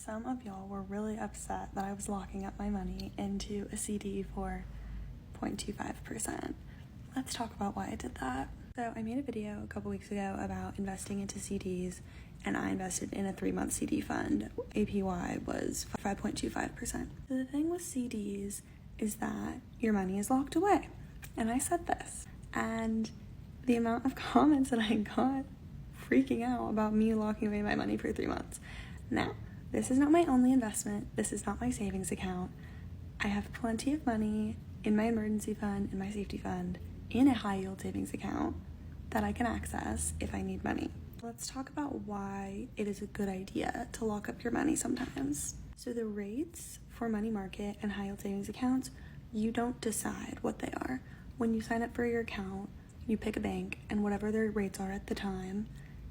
Some of y'all were really upset that I was locking up my money into a CD for 0.25%. Let's talk about why I did that. So I made a video a couple weeks ago about investing into CDs, and I invested in a 3-month CD fund. APY was 5.25%. So the thing with CDs is that your money is locked away. And I said this, and the amount of comments that I got freaking out about me locking away my money for 3 months. Now, this is not my only investment. This is not my savings account. I have plenty of money in my emergency fund, in my safety fund, in a high yield savings account that I can access if I need money. Let's talk about why it is a good idea to lock up your money sometimes. So the rates for money market and high yield savings accounts, you don't decide what they are. When you sign up for your account, you pick a bank, and whatever their rates are at the time,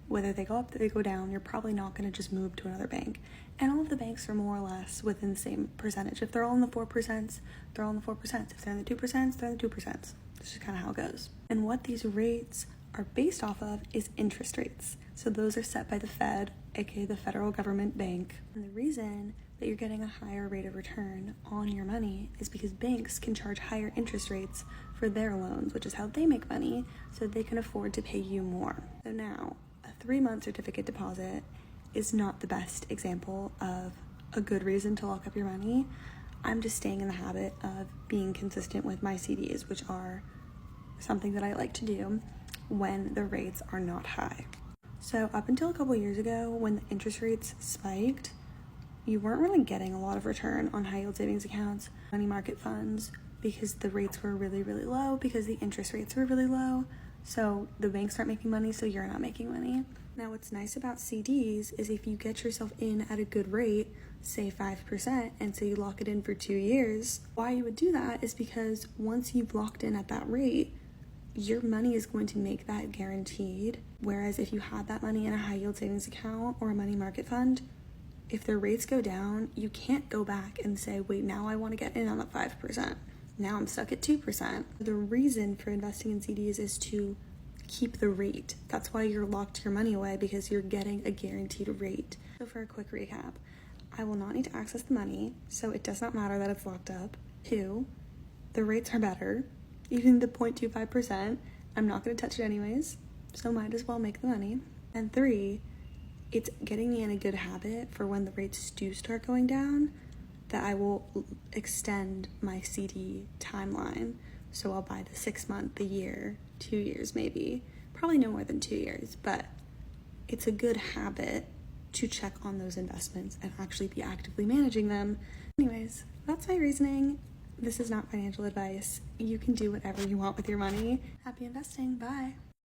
whether they go up or they go down, you're probably not going to just move to another bank. And all of the banks are more or less within the same percentage. If they're all in the 4%, they're all in the 4%. If they're in the 2%, they're in the 2%. That's just kind of how it goes. And what these rates are based off of is interest rates. So those are set by the Fed, aka the federal government bank. And the reason that you're getting a higher rate of return on your money is because banks can charge higher interest rates for their loans, which is how they make money, so they can afford to pay you more. So now, a 3-month certificate deposit is not the best example of a good reason to lock up your money. I'm just staying in the habit of being consistent with my CDs, which are something that I like to do when the rates are not high. So up until a couple years ago, when the interest rates spiked, you weren't really getting a lot of return on high yield savings accounts, money market funds, because the rates were really, really low, because the interest rates were really low. So the banks aren't making money, so you're not making money. Now what's nice about CDs is if you get yourself in at a good rate, say 5%, and say you lock it in for 2 years, why you would do that is because once you've locked in at that rate, your money is going to make that guaranteed. Whereas if you had that money in a high yield savings account or a money market fund, if the rates go down, you can't go back and say, wait, now I want to get in on that 5%. Now I'm stuck at 2%. The reason for investing in CDs is to keep the rate. That's why you're locked your money away, because you're getting a guaranteed rate. So for a quick recap, I will not need to access the money, so it does not matter that it's locked up. 2, the rates are better. Even the 0.25%, I'm not going to touch it anyways, so might as well make the money. And 3, it's getting me in a good habit for when the rates do start going down, that I will extend my CD timeline. So I'll buy the 6 month, the year, 2 years maybe, probably no more than 2 years, but it's a good habit to check on those investments and actually be actively managing them. Anyways, that's my reasoning. This is not financial advice. You can do whatever you want with your money. Happy investing. Bye.